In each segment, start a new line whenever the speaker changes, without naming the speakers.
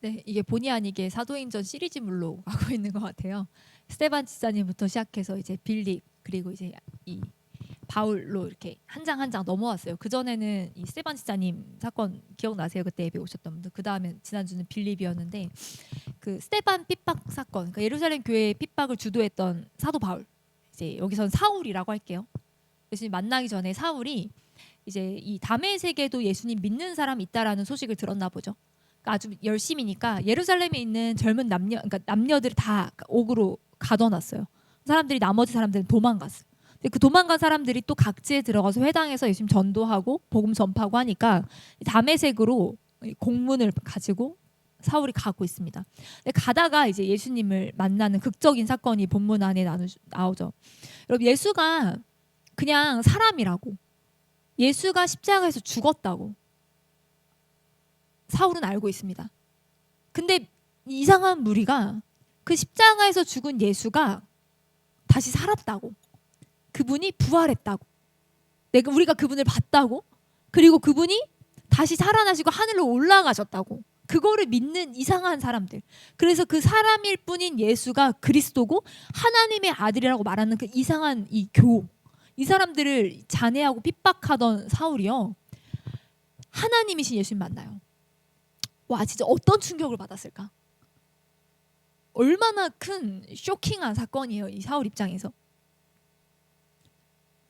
네, 이게 본의 아니게 사도행전 시리즈물로 가고 있는 것 같아요. 스테반 집사님부터 시작해서 이제 빌립 그리고 이제 이 바울로 이렇게 한 장 한 장 넘어왔어요. 그 전에는 이 스테반 집사님 사건 기억나세요? 그때 예배 오셨던 분들. 그 다음에 지난주는 빌립이었는데 그 스테반 핍박 사건, 그러니까 예루살렘 교회의 핍박을 주도했던 사도 바울. 이제 여기선 사울이라고 할게요. 예수님 만나기 전에 사울이 이제 이 다메섹에도 예수님 믿는 사람 있다라는 소식을 들었나 보죠. 그러니까 아주 열심히니까 예루살렘에 있는 젊은 남녀, 그러니까 남녀들을 다 옥으로 가둬놨어요. 사람들이 나머지 사람들은 도망갔어요. 근데 그 도망간 사람들이 또 각지에 들어가서 회당에서 예수님 전도하고 복음 전파하고 하니까 다메섹으로 공문을 가지고 사울이 가고 있습니다. 근데 가다가 이제 예수님을 만나는 극적인 사건이 본문 안에 나오죠. 여러분 예수가 그냥 사람이라고, 예수가 십자가에서 죽었다고 사울은 알고 있습니다. 근데 이상한 무리가 그 십자가에서 죽은 예수가 다시 살았다고, 그분이 부활했다고, 우리가 그분을 봤다고, 그리고 그분이 다시 살아나시고 하늘로 올라가셨다고, 그거를 믿는 이상한 사람들. 그래서 그 사람일 뿐인 예수가 그리스도고 하나님의 아들이라고 말하는 그 이상한 이 사람들을 잔해하고 핍박하던 사울이요, 하나님이신 예수님 만나요. 와, 진짜 어떤 충격을 받았을까? 얼마나 큰 쇼킹한 사건이에요, 이 사울 입장에서.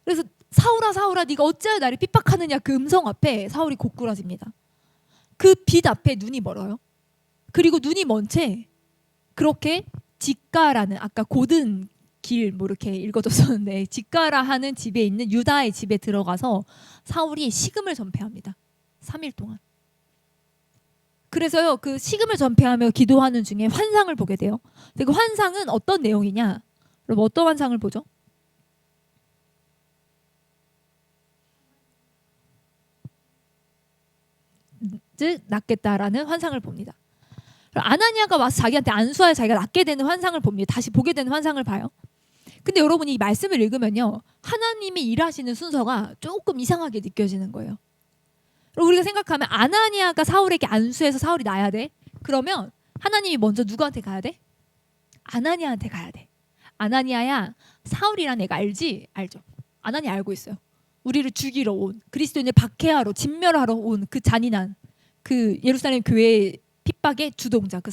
그래서 사울아 사울아 네가 어찌하여 나를 핍박하느냐, 그 음성 앞에 사울이 고꾸라집니다. 그 빛 앞에 눈이 멀어요. 그리고 눈이 먼 채 그렇게 직가라는, 아까 고든 길 뭐 이렇게 읽어줬었는데, 직가라 하는 집에 있는 유다의 집에 들어가서 사울이 식음을 전폐합니다. 3일 동안. 그래서요, 그 식음을 전폐하며 기도하는 중에 환상을 보게 돼요. 근데 그 환상은 어떤 내용이냐? 그럼 어떤 환상을 보죠? 즉 낫겠다라는 환상을 봅니다. 아나니아가 와서 자기한테 안수하여 자기가 낫게 되는 환상을 봅니다. 다시 보게 되는 환상을 봐요. 근데 여러분이 이 말씀을 읽으면요, 하나님이 일하시는 순서가 조금 이상하게 느껴지는 거예요. 우리가 생각하면 아나니아가 사울에게 안수해서 사울이 나야 돼. 그러면 하나님이 먼저 누구한테 가야 돼? 아나니아한테 가야 돼. 아나니아야, 사울이란 애가 알지? 알죠. 아나니아 알고 있어요. 우리를 죽이러 온, 그리스도인을 박해하러 진멸하러 온 그 잔인한 그 예루살렘 교회의 핍박의 주동자, 그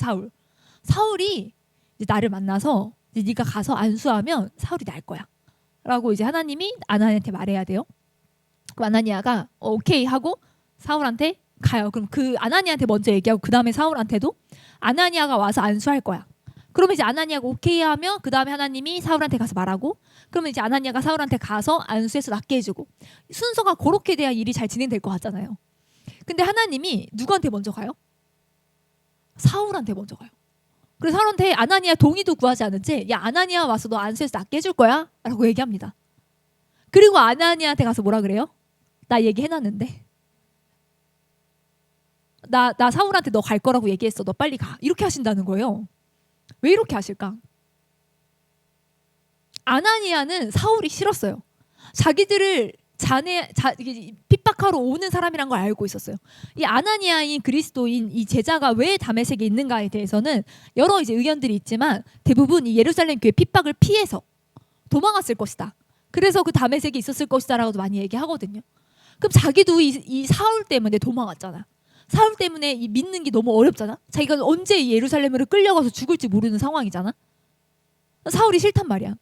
사울이 이제 나를 만나서 이제 네가 가서 안수하면 사울이 날 거야 라고 이제 하나님이 아나니아한테 말해야 돼요. 그럼 아나니아가 오케이 하고 사울한테 가요. 그럼 그 아나니아한테 먼저 얘기하고 그 다음에 사울한테도 아나니아가 와서 안수할 거야. 그러면 이제 아나니아가 오케이 하면 그 다음에 하나님이 사울한테 가서 말하고, 그러면 이제 아나니아가 사울한테 가서 안수해서 낫게 해주고, 순서가 그렇게 돼야 일이 잘 진행될 것 같잖아요. 근데 하나님이 누구한테 먼저 가요? 사울한테 먼저 가요. 그래서 사울한테 아나니아 동의도 구하지 않은 채, 야 아나니아 와서 너 안수해서 낫게 해줄 거야 라고 얘기합니다. 그리고 아나니아한테 가서 뭐라 그래요? 나 얘기해놨는데, 나 사울한테 너 갈 거라고 얘기했어, 너 빨리 가, 이렇게 하신다는 거예요. 왜 이렇게 하실까? 아나니아는 사울이 싫었어요. 자기들을 핍박하러 오는 사람이란 걸 알고 있었어요. 이 아나니아인 그리스도인 이 제자가 왜 다메섹에 있는가에 대해서는 여러 이제 의견들이 있지만 대부분 이 예루살렘 교회 핍박을 피해서 도망갔을 것이다. 그래서 그 다메섹에 있었을 것이다라고도 많이 얘기하거든요. 그럼 자기도 이 사울 때문에 도망갔잖아. 사울 때문에 이 믿는 게 너무 어렵잖아. 자기가 언제 이 예루살렘으로 끌려가서 죽을지 모르는 상황이잖아. 사울이 싫단 말이야.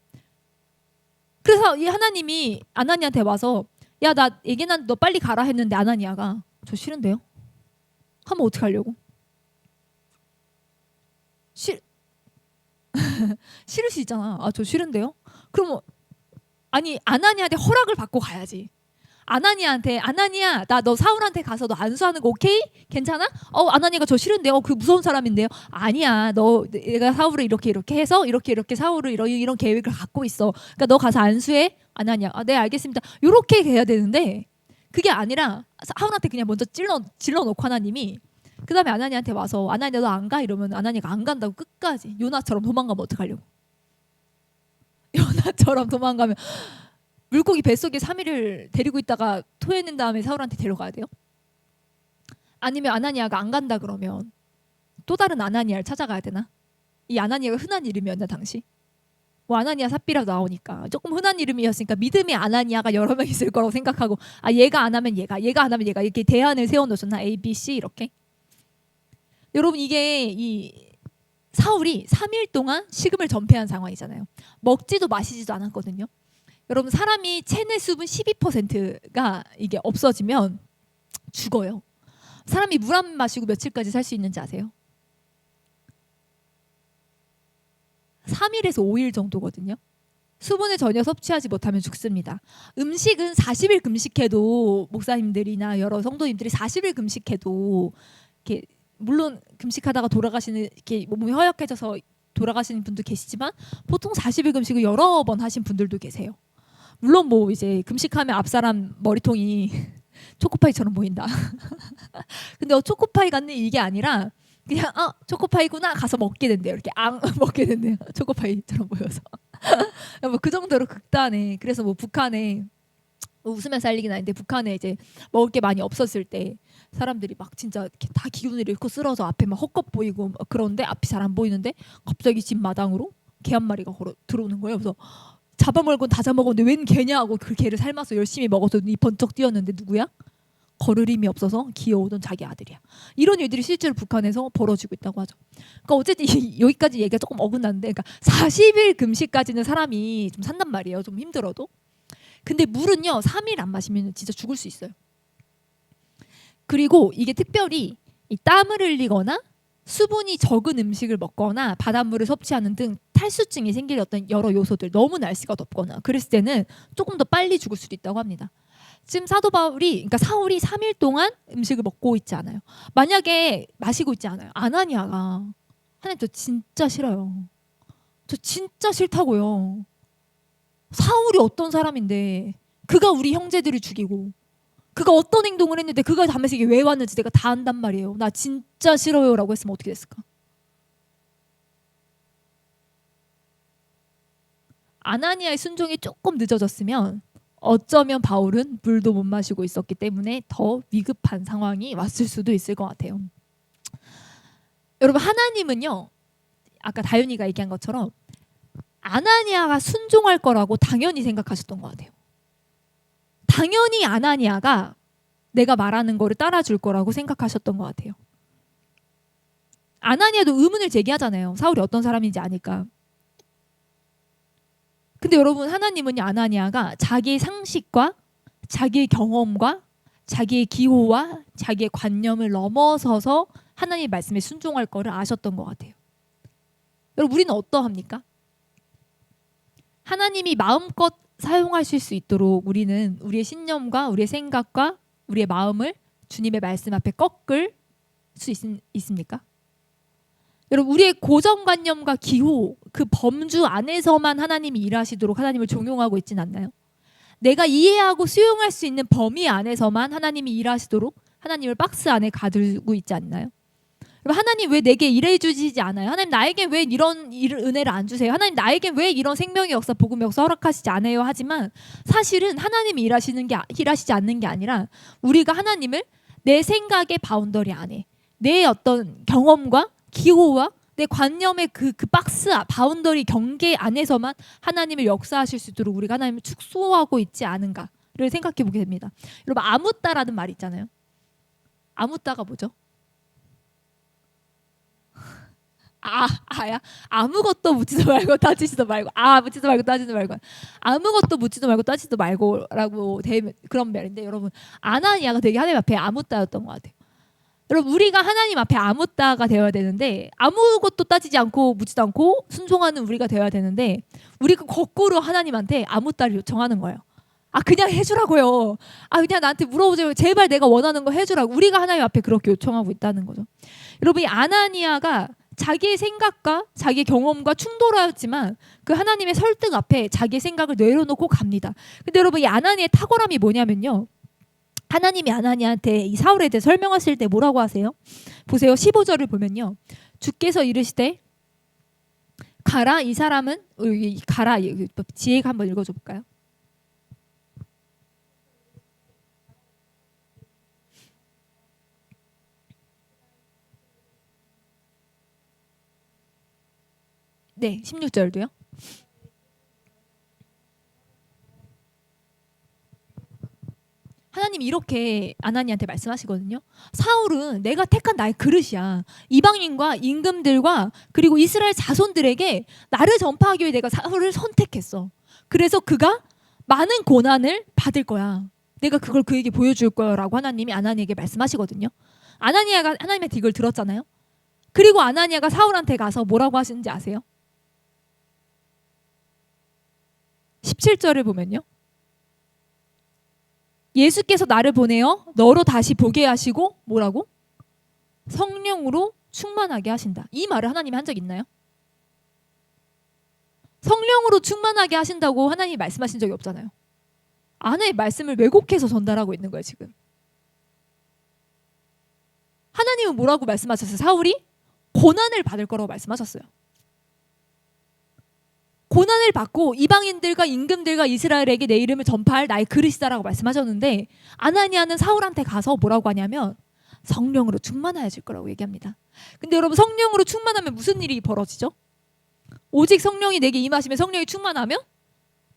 그래서 이 하나님이 아나니아한테 와서 야 나 얘기는 너 빨리 가라 했는데, 아나니아가 저 싫은데요? 하면 어떻게 하려고? 싫을 수 있잖아. 아 저 싫은데요? 그럼 아니 아나니아한테 허락을 받고 가야지. 아나니아한테 아나니아 나 너 사울한테 가서 너 안수하는 거 오케이? 괜찮아? 아나니아가 저 싫은데요? 그 무서운 사람인데요? 아니야, 너 내가 사울을 이렇게 해서 이렇게 사울을 이런 계획을 갖고 있어. 그러니까 너 가서 안수해. 아나니아 네 알겠습니다. 이렇게 해야 되는데 그게 아니라 사울한테 그냥 먼저 질러 놓고 하나님이 그 다음에 아나니아한테 와서 아나니아 너 안 가? 이러면 아나니아가 안 간다고 끝까지 요나처럼 도망가면 어떡하려고. 요나처럼 도망가면 물고기 뱃속에 3일을 데리고 있다가 토해낸 다음에 사울한테 데려가야 돼요? 아니면 아나니아가 안 간다 그러면 또 다른 아나니아를 찾아가야 되나? 이 아나니아가 흔한 이름이었나 당시? 뭐 아나니아 삽비라 나오니까 조금 흔한 이름이었으니까 믿음의 아나니아가 여러 명 있을 거라고 생각하고 얘가 안 하면 얘가 안 하면 얘가 이렇게 대안을 세워놓으셨나? A, B, C 이렇게. 여러분 이게 이 사울이 3일 동안 식음을 전폐한 상황이잖아요. 먹지도 마시지도 않았거든요. 여러분 사람이 체내 수분 12%가 이게 없어지면 죽어요. 사람이 물 한 마시고 며칠까지 살 수 있는지 아세요? 3일에서 5일 정도거든요. 수분을 전혀 섭취하지 못하면 죽습니다. 음식은 40일 금식해도 목사님들이나 여러 성도님들이 40일 금식해도 이렇게 물론 금식하다가 돌아가시는 이렇게 몸이 허약해져서 돌아가시는 분도 계시지만 보통 40일 금식을 여러 번 하신 분들도 계세요. 물론 뭐 이제 금식하면 앞사람 머리통이 초코파이처럼 보인다. 근데 초코파이 같는 이게 아니라 그냥 초코파이구나 가서 먹게 된대요. 이렇게 먹게 된대요. 초코파이처럼 보여서. 뭐 그 정도로 극단에. 그래서 뭐 북한에 웃으면 살리긴 아닌데 북한에 이제 먹을 게 많이 없었을 때 사람들이 막 진짜 이렇게 다 기운을 잃고 쓰러져 앞에 막 헛것 보이고 그런데 앞이 잘 안 보이는데 갑자기 집 마당으로 개 한 마리가 들어오는 거예요. 그래서 잡아먹은 다 잡아먹었는데 웬 개냐고 그 개를 삶아서 열심히 먹어서 눈이 번쩍 띄었는데 누구야? 걸을 힘이 없어서 기어오던 자기 아들이야. 이런 일들이 실제로 북한에서 벌어지고 있다고 하죠. 그러니까 어쨌든 여기까지 얘기가 조금 어긋났는데 그러니까 40일 금식까지는 사람이 좀 산단 말이에요. 좀 힘들어도. 근데 물은요 3일 안 마시면 진짜 죽을 수 있어요. 그리고 이게 특별히 이 땀을 흘리거나 수분이 적은 음식을 먹거나 바닷물을 섭취하는 등 탈수증이 생길 어떤 여러 요소들, 너무 날씨가 덥거나 그랬을 때는 조금 더 빨리 죽을 수도 있다고 합니다. 지금 그러니까 사울이 3일 동안 음식을 먹고 있지 않아요. 만약에 마시고 있지 않아요. 아나니아가 하나님 저 진짜 싫어요. 저 진짜 싫다고요. 사울이 어떤 사람인데 그가 우리 형제들을 죽이고 그가 어떤 행동을 했는데 그가 다메섹에 왜 왔는지 내가 다 안단 말이에요. 나 진짜 싫어요 라고 했으면 어떻게 됐을까? 아나니아의 순종이 조금 늦어졌으면 어쩌면 바울은 물도 못 마시고 있었기 때문에 더 위급한 상황이 왔을 수도 있을 것 같아요. 여러분 하나님은요 아까 다윤이가 얘기한 것처럼 아나니아가 순종할 거라고 당연히 생각하셨던 것 같아요. 당연히 아나니아가 내가 말하는 거를 따라줄 거라고 생각하셨던 것 같아요. 아나니아도 의문을 제기하잖아요. 사울이 어떤 사람인지 아니까. 근데 여러분 하나님은 아나니아가 자기의 상식과 자기의 경험과 자기의 기호와 자기의 관념을 넘어서서 하나님의 말씀에 순종할 거를 아셨던 것 같아요. 여러분 우리는 어떠합니까? 하나님이 마음껏 사용하실 수 있도록 우리는 우리의 신념과 우리의 생각과 우리의 마음을 주님의 말씀 앞에 꺾을 수 있습니까? 여러분 우리의 고정관념과 기호 그 범주 안에서만 하나님이 일하시도록 하나님을 종용하고 있진 않나요? 내가 이해하고 수용할 수 있는 범위 안에서만 하나님이 일하시도록 하나님을 박스 안에 가두고 있지 않나요? 하나님 왜 내게 일해 주시지 않아요? 하나님 나에게 왜 이런 은혜를 안 주세요? 하나님 나에게 왜 이런 생명의 역사, 복음의 역사 허락하시지 않아요? 하지만 사실은 하나님이 일하시지 않는 게 아니라 우리가 하나님을 내 생각의 바운더리 안에 내 어떤 경험과 기호와 내 관념의 그 박스 바운더리 경계 안에서만 하나님을 역사하실 수 있도록 우리가 하나님을 축소하고 있지 않은가를 생각해 보게 됩니다. 여러분 아무따라는 말 있잖아요. 아무따가 뭐죠? 아야 아무것도 묻지도 말고 따지지도 말고 묻지도 말고 따지도 말고 아무것도 묻지도 말고 따지지도 말고라고 그런 말인데 여러분 아나니아가 되게 하나님 앞에 아무따였던 것 같아요. 여러분 우리가 하나님 앞에 아무따가 되어야 되는데 아무것도 따지지 않고 묻지도 않고 순종하는 우리가 되어야 되는데 우리가 거꾸로 하나님한테 아무따를 요청하는 거예요. 그냥 해주라고요. 그냥 나한테 물어보세요. 제발 내가 원하는 거 해주라고. 우리가 하나님 앞에 그렇게 요청하고 있다는 거죠. 여러분 이 아나니아가 자기의 생각과 자기의 경험과 충돌하였지만 그 하나님의 설득 앞에 자기의 생각을 내려놓고 갑니다. 근데 여러분 이 아나니아의 탁월함이 뭐냐면요. 하나님이 아나니아한테 이 사울에 대해 설명하실 때 뭐라고 하세요? 보세요. 15절을 보면요. 주께서 이르시되 가라 이 사람은 가라 지혜가 한번 읽어줘 볼까요? 네, 16절도요. 하나님이 이렇게 아나니한테 말씀하시거든요. 사울은 내가 택한 나의 그릇이야. 이방인과 임금들과 그리고 이스라엘 자손들에게 나를 전파하기 위해 내가 사울을 선택했어. 그래서 그가 많은 고난을 받을 거야. 내가 그걸 그에게 보여줄 거라고 하나님이 아나니에게 말씀하시거든요. 아나니아가 하나님의 이걸 들었잖아요. 그리고 아나니아가 사울한테 가서 뭐라고 하시는지 아세요? 17절을 보면요. 예수께서 나를 보내어 너로 다시 보게 하시고 뭐라고? 성령으로 충만하게 하신다. 이 말을 하나님이 한 적 있나요? 성령으로 충만하게 하신다고 하나님이 말씀하신 적이 없잖아요. 아내의 말씀을 왜곡해서 전달하고 있는 거예요, 지금. 하나님은 뭐라고 말씀하셨어요? 사울이 고난을 받을 거라고 말씀하셨어요. 고난을 받고 이방인들과 임금들과 이스라엘에게 내 이름을 전파할 나의 그릇이다라고 말씀하셨는데, 아나니아는 사울한테 가서 뭐라고 하냐면 성령으로 충만하여질 거라고 얘기합니다. 근데 여러분, 성령으로 충만하면 무슨 일이 벌어지죠? 오직 성령이 내게 임하시면, 성령이 충만하면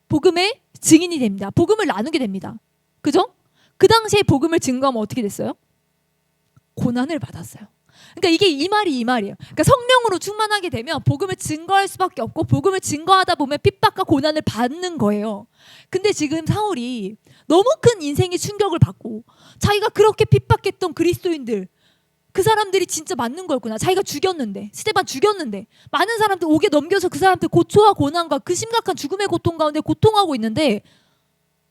복음의 증인이 됩니다. 복음을 나누게 됩니다. 그죠? 그 당시에 복음을 증거하면 어떻게 됐어요? 고난을 받았어요. 그러니까 이게 이 말이에요. 그러니까 성령으로 충만하게 되면 복음을 증거할 수밖에 없고, 복음을 증거하다 보면 핍박과 고난을 받는 거예요. 근데 지금 사울이 너무 큰 인생의 충격을 받고, 자기가 그렇게 핍박했던 그리스도인들, 그 사람들이 진짜 맞는 거였구나. 자기가 죽였는데, 스데반 죽였는데 많은 사람들 옥에 넘겨서 그 사람들 고초와 고난과 그 심각한 죽음의 고통 가운데 고통하고 있는데,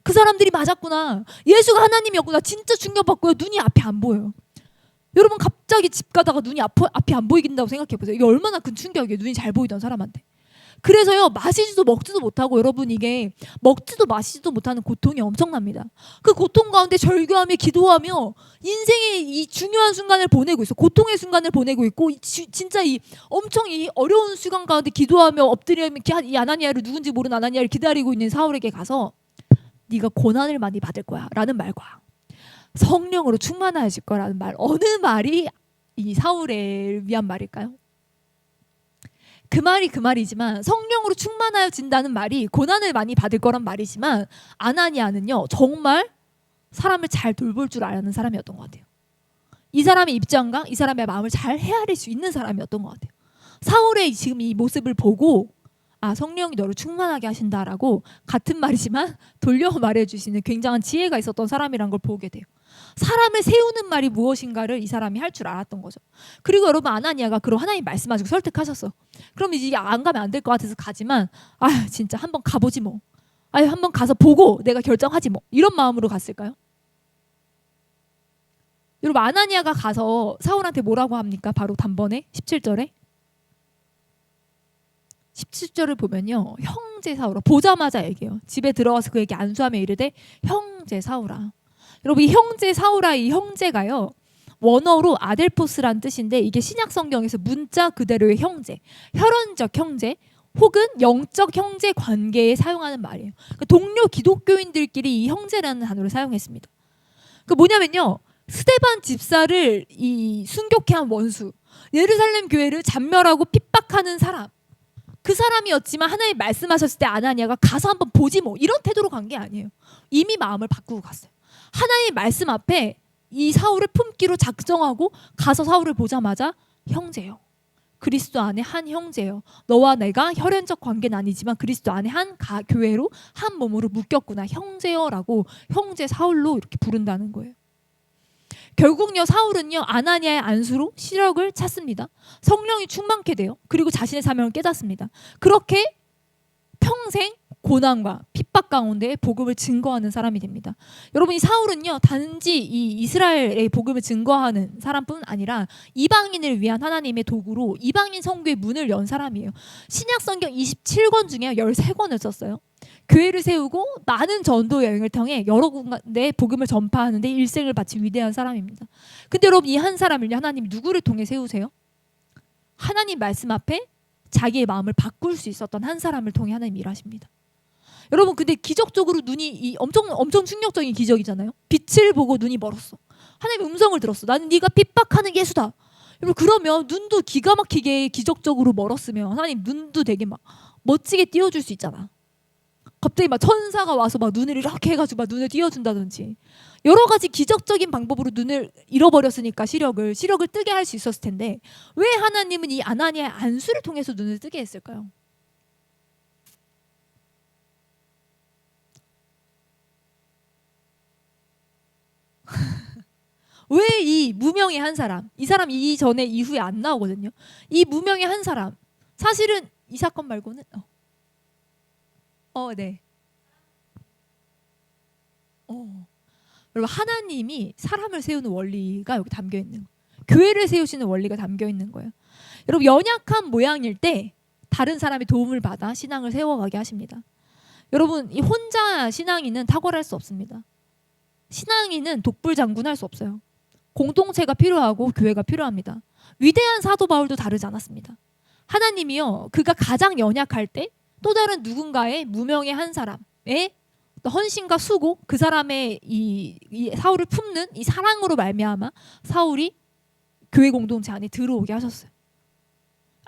그 사람들이 맞았구나. 예수가 하나님이었구나. 진짜 충격받고요. 눈이 앞에 안 보여요. 여러분, 갑자기 집 가다가 눈이 앞이 안 보이긴다고 생각해보세요. 이게 얼마나 큰 충격이에요. 눈이 잘 보이던 사람한테. 그래서요, 마시지도 먹지도 못하고, 여러분, 이게 먹지도 마시지도 못하는 고통이 엄청납니다. 그 고통 가운데 절규하며 기도하며 인생의 이 중요한 순간을 보내고 있어. 고통의 순간을 보내고 있고, 진짜 이 엄청 이 어려운 시간 가운데 기도하며 엎드리며 이 아나니아를, 누군지 모르는 아나니아를 기다리고 있는 사울에게 가서 네가 고난을 많이 받을 거야 라는 말과 성령으로 충만해질 거라는 말, 어느 말이 이 사울을 위한 말일까요? 그 말이 그 말이지만, 성령으로 충만하여진다는 말이 고난을 많이 받을 거란 말이지만, 아나니아는요 정말 사람을 잘 돌볼 줄 아는 사람이었던 것 같아요. 이 사람의 입장과 이 사람의 마음을 잘 헤아릴 수 있는 사람이었던 것 같아요. 사울의 지금 이 모습을 보고, 아, 성령이 너를 충만하게 하신다라고 같은 말이지만 돌려 말해주시는 굉장한 지혜가 있었던 사람이란 걸 보게 돼요. 사람을 세우는 말이 무엇인가를 이 사람이 할 줄 알았던 거죠. 그리고 여러분, 아나니아가 그럼 하나님 말씀하시고 설득하셨어. 그럼 이제 안 가면 안 될 것 같아서 가지만, 아 진짜 한번 가보지 뭐. 아 한번 가서 보고 내가 결정하지 뭐. 이런 마음으로 갔을까요? 여러분, 아나니아가 가서 사울한테 뭐라고 합니까? 바로 단번에 17절에 17절을 보면요, 형제 사울아, 보자마자 얘기해요. 집에 들어와서 그에게 안수하며 이르되 형제 사울아. 여러분, 이 형제 사울아, 이 형제가요 원어로 아델포스란 뜻인데, 이게 신약 성경에서 문자 그대로의 형제, 혈연적 형제 혹은 영적 형제 관계에 사용하는 말이에요. 그러니까 동료 기독교인들끼리 이 형제라는 단어를 사용했습니다. 그 뭐냐면요, 스데반 집사를 이 순교케 한 원수, 예루살렘 교회를 잔멸하고 핍박하는 사람, 그 사람이었지만 하나님 말씀하셨을 때 아나니아가 가서 한번 보지 뭐, 이런 태도로 간 게 아니에요. 이미 마음을 바꾸고 갔어요. 하나님의 말씀 앞에 이 사울을 품기로 작정하고 가서 사울을 보자마자 형제요, 그리스도 안에 한 형제요, 너와 내가 혈연적 관계는 아니지만 그리스도 안에 한 교회로 한 몸으로 묶였구나, 형제요라고 형제 사울로 이렇게 부른다는 거예요. 결국요, 사울은요 아나니아의 안수로 시력을 찾습니다. 성령이 충만케 돼요. 그리고 자신의 사명을 깨닫습니다. 그렇게 평생 고난과 핍박 가운데 복음을 증거하는 사람이 됩니다. 여러분, 이 사울은요 단지 이 이스라엘의 복음을 증거하는 사람뿐 아니라 이방인을 위한 하나님의 도구로 이방인 선교의 문을 연 사람이에요. 신약 성경 27권 중에 13권을 썼어요. 교회를 세우고 많은 전도 여행을 통해 여러 군데 복음을 전파하는 데 일생을 바친 위대한 사람입니다. 근데 여러분, 이 한 사람을 하나님 누구를 통해 세우세요? 하나님 말씀 앞에 자기의 마음을 바꿀 수 있었던 한 사람을 통해 하나님 일하십니다. 여러분, 근데 기적적으로 눈이 엄청 충격적인 기적이잖아요. 빛을 보고 눈이 멀었어. 하나님의 음성을 들었어. 나는 네가 핍박하는 예수다. 여러분 그러면 눈도 기가 막히게 기적적으로 멀었으면 하나님 눈도 되게 막 멋지게 띄워줄 수 있잖아. 갑자기 막 천사가 와서 막 눈을 이렇게 해가지고 막 눈을 띄워준다든지 여러 가지 기적적인 방법으로 눈을 잃어버렸으니까 시력을 뜨게 할 수 있었을 텐데 왜 하나님은 이 아나니아의 안수를 통해서 눈을 뜨게 했을까요? 왜 이 무명의 한 사람, 이 사람 이전에 이후에 안 나오거든요. 이 무명의 한 사람, 사실은 이 사건 말고는 네. 여러분 하나님이 사람을 세우는 원리가 여기 담겨 있는 거예요. 교회를 세우시는 원리가 담겨 있는 거예요. 여러분 연약한 모양일 때 다른 사람의 도움을 받아 신앙을 세워가게 하십니다. 여러분 이 혼자 신앙인은 탁월할 수 없습니다. 신앙인은 독불장군할 수 없어요. 공동체가 필요하고 교회가 필요합니다. 위대한 사도 바울도 다르지 않았습니다. 하나님이요 그가 가장 연약할 때 또 다른 누군가의 무명의 한 사람의 헌신과 수고 그 사람의 이 사울을 품는 이 사랑으로 말미암아 사울이 교회 공동체 안에 들어오게 하셨어요.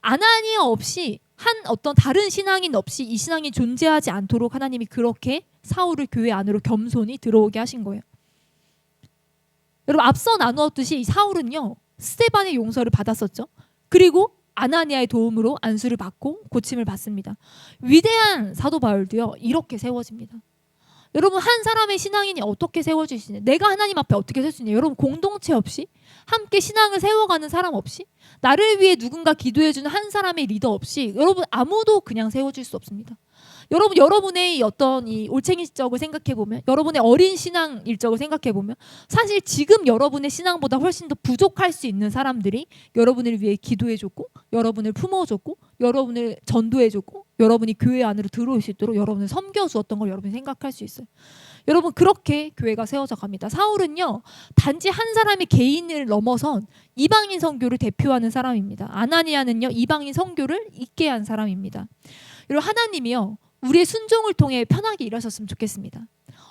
아나니아 없이 한 어떤 다른 신앙인 없이 이 신앙이 존재하지 않도록 하나님이 그렇게 사울을 교회 안으로 겸손히 들어오게 하신 거예요. 여러분 앞서 나누었듯이 이 사울은요 스데반의 용서를 받았었죠. 그리고 아나니아의 도움으로 안수를 받고 고침을 받습니다. 위대한 사도 바울도요 이렇게 세워집니다. 여러분 한 사람의 신앙인이 어떻게 세워질 수 있냐? 내가 하나님 앞에 어떻게 설 수 있냐? 여러분 공동체 없이 함께 신앙을 세워가는 사람 없이 나를 위해 누군가 기도해주는 한 사람의 리더 없이 여러분 아무도 그냥 세워질 수 없습니다. 여러분 여러분의 어떤 이 올챙이 적을 생각해 보면 여러분의 어린 신앙 일적을 생각해 보면 사실 지금 여러분의 신앙보다 훨씬 더 부족할 수 있는 사람들이 여러분을 위해 기도해줬고 여러분을 품어줬고 여러분을 전도해줬고 여러분이 교회 안으로 들어올 수 있도록 여러분을 섬겨주었던 걸 여러분이 생각할 수 있어요. 여러분 그렇게 교회가 세워져 갑니다. 사울은요 단지 한 사람의 개인을 넘어선 이방인 선교를 대표하는 사람입니다. 아나니아는요 이방인 선교를 있게 한 사람입니다. 여러분 하나님이요 우리의 순종을 통해 편하게 일하셨으면 좋겠습니다.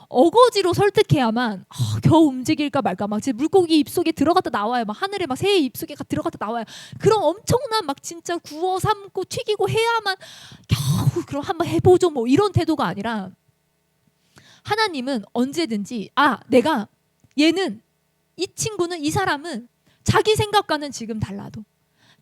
어거지로 설득해야만 겨우 움직일까 말까 막 물고기 입속에 들어갔다 나와요. 막 하늘에 막 새 입속에 들어갔다 나와요. 그럼 엄청난 막 진짜 구워 삶고 튀기고 해야만 겨우 그럼 한번 해보죠 뭐 이런 태도가 아니라 하나님은 언제든지 내가 얘는 이 친구는 이 사람은 자기 생각과는 지금 달라도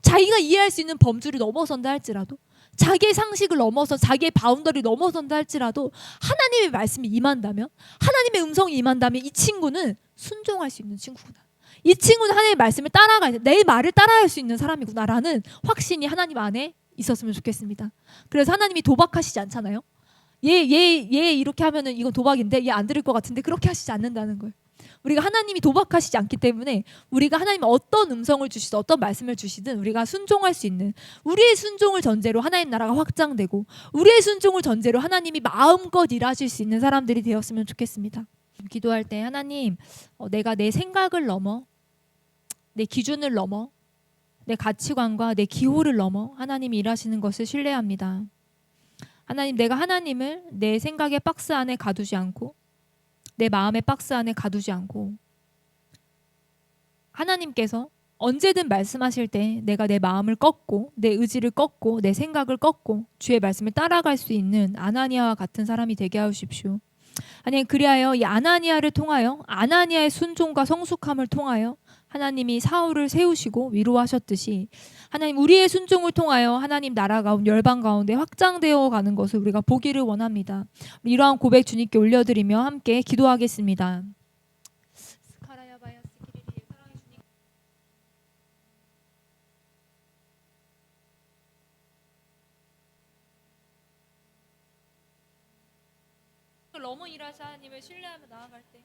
자기가 이해할 수 있는 범주를 넘어선다 할지라도 자기의 상식을 넘어서 자기의 바운더리를 넘어선다 할지라도 하나님의 말씀이 임한다면 하나님의 음성이 임한다면 이 친구는 순종할 수 있는 친구구나. 이 친구는 하나님의 말씀을 따라가야 내 말을 따라할 수 있는 사람이구나라는 확신이 하나님 안에 있었으면 좋겠습니다. 그래서 하나님이 도박하시지 않잖아요. 얘 이렇게 하면은 이건 도박인데 얘 안 들을 것 같은데 그렇게 하시지 않는다는 거예요. 우리가 하나님이 도박하시지 않기 때문에 우리가 하나님이 어떤 음성을 주시든 어떤 말씀을 주시든 우리가 순종할 수 있는 우리의 순종을 전제로 하나님 나라가 확장되고 우리의 순종을 전제로 하나님이 마음껏 일하실 수 있는 사람들이 되었으면 좋겠습니다. 기도할 때 하나님 내가 내 생각을 넘어 내 기준을 넘어 내 가치관과 내 기호를 넘어 하나님이 일하시는 것을 신뢰합니다. 하나님 내가 하나님을 내 생각의 박스 안에 가두지 않고 내 마음의 박스 안에 가두지 않고 하나님께서 언제든 말씀하실 때 내가 내 마음을 꺾고 내 의지를 꺾고 내 생각을 꺾고 주의 말씀을 따라갈 수 있는 아나니아와 같은 사람이 되게 하십시오. 하나님 그리하여 이 아나니아를 통하여 아나니아의 순종과 성숙함을 통하여 하나님이 사울을 세우시고 위로하셨듯이 하나님 우리의 순종을 통하여 하나님 나라 가운데 열방 가운데 확장되어 가는 것을 우리가 보기를 원합니다. 이러한 고백 주님께 올려드리며 함께 기도하겠습니다. 넘어 일하시 하나님을 신뢰하며 나아갈 때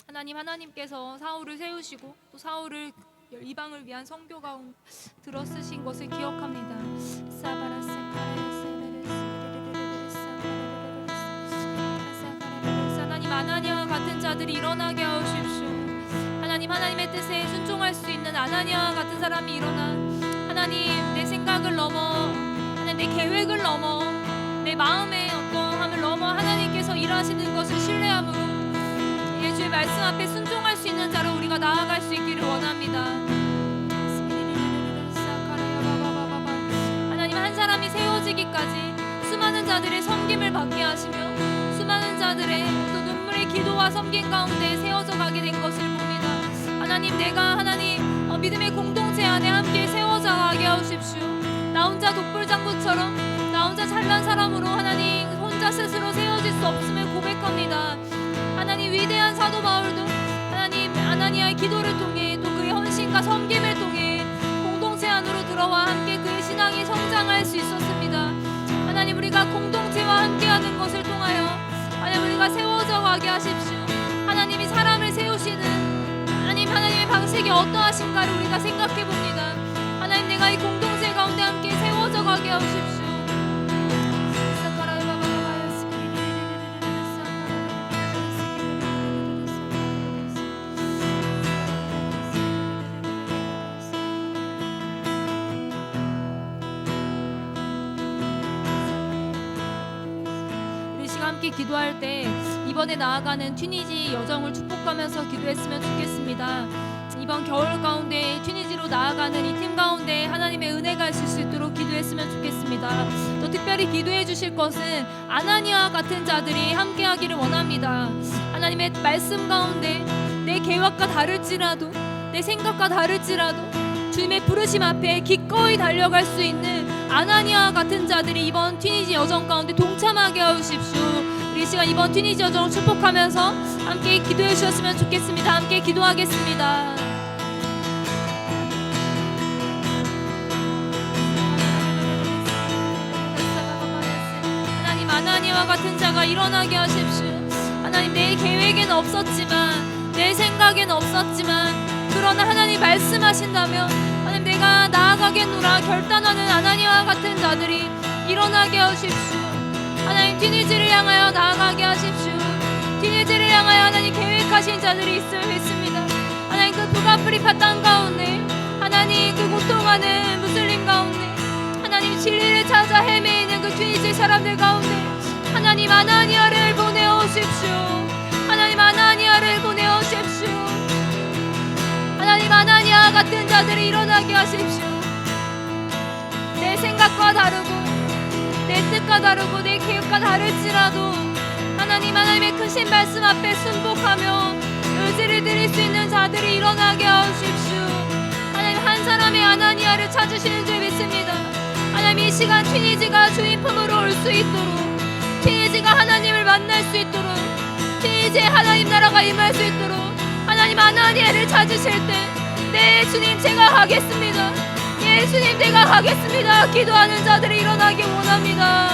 하나님께서 사울을 세우시고 또 사울을 이방을 위한 선교 가운데 들어쓰신 것을 기억합니다. 하나님 아나니아와 같은 자들이 일어나게 하옵시오. 하나님의 뜻에 순종할 수 있는 아나니아와 같은 사람이 일어나 하나님 내 생각을 넘어 하나님 내 계획을 넘어 내 마음의 어떠함을 넘어 하나님께서 일하시는 것을 신뢰함으로 예수의 말씀 앞에 순종할 수 있는 자로 우리가 나아갈 수 있기를 원합니다. 이르기까지 수많은 자들의 섬김을 받게 하시며 수많은 자들의 또 눈물의 기도와 섬김 가운데 세워져 가게 된 것을 봅니다. 하나님, 내가 하나님 믿음의 공동체 안에 함께 세워져 가게 하십시오. 나 혼자 독불장구처럼 나 혼자 잘난 사람으로 하나님 혼자 스스로 세워질 수 없음을 고백합니다. 하나님, 위대한 사도 바울도 하나님 아나니아의 기도를 통해 또 그의 헌신과 섬김을 통해 공동체 안으로 들어와 함께 그의 신앙이 성장할 수 있었습니다. 하나님, 우리가 공동체와 함께하는 것을 통하여 하나님 우리가 세워져 가게 하십시오. 하나님이 사람을 세우시는 하나님의 방식이 어떠하신가를 우리가 생각해 봅니다. 하나님, 내가 이 공동체 가운데 함께 세워져 가게 하십시오. 우리 시간 함께 기도할 때 이번에 나아가는 튀니지 여정을 축복하면서 기도했으면 좋겠습니다. 이번 겨울 가운데 튀니지로 나아가는 이 팀 가운데 하나님의 은혜가 있을 수 있도록 기도했으면 좋겠습니다. 또 특별히 기도해 주실 것은 아나니아와 같은 자들이 함께하기를 원합니다. 하나님의 말씀 가운데 내 계획과 다를지라도 내 생각과 다를지라도 주님의 부르심 앞에 기꺼이 달려갈 수 있는 아나니아와 같은 자들이 이번 튀니지 여정 가운데 동참하게 하십시오. 우리 시간 이번 튀니지 여정을 축복하면서 함께 기도해 주셨으면 좋겠습니다. 함께 기도하겠습니다. 하나님, 아나니아와 같은 자가 일어나게 하십시오. 하나님, 내 계획에는 없었지만 내 생각에는 없었지만 그러나 하나님 말씀하신다면 하나님 내가 나아가겠노라 결단하는 아나니아와 같은 자들이 일어나게 하십시오. 하나님, 튀니지를 향하여 나아가게 하십시오. 튀니지를 향하여 하나님 계획하신 자들이 있을 믿습니다. 하나님, 그 북아프리카 땅 가운데 하나님 그 고통하는 무슬림 가운데 하나님 진리를 찾아 헤매이는 그 튀니지 사람들 가운데 하나님 아나니아를 보내오십시오. 하나님, 아나니아를 보내오십시오. 하나님, 아나니아 같은 자들이 일어나게 하십시오. 내 생각과 다르고 내 뜻과 다르고 내 계획과 다를지라도 하나님의 크신 말씀 앞에 순복하며 의지를 드릴 수 있는 자들이 일어나게 하십시오. 하나님, 한 사람의 아나니아를 찾으시는 줄 믿습니다. 하나님, 이 시간 튀니지가 주님 품으로 올 수 있도록 튀니지가 하나님을 만날 수 있도록 튀니지의 하나님 나라가 임할 수 있도록 하나님 아나니아를 찾으실 때 네 주님 제가 하겠습니다. 예 주님 제가 하겠습니다. 기도하는 자들이 일어나기 원합니다.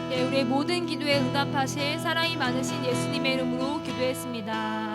네, 우리의 모든 기도에 응답하실 사랑이 많으신 예수님의 이름으로 기도했습니다.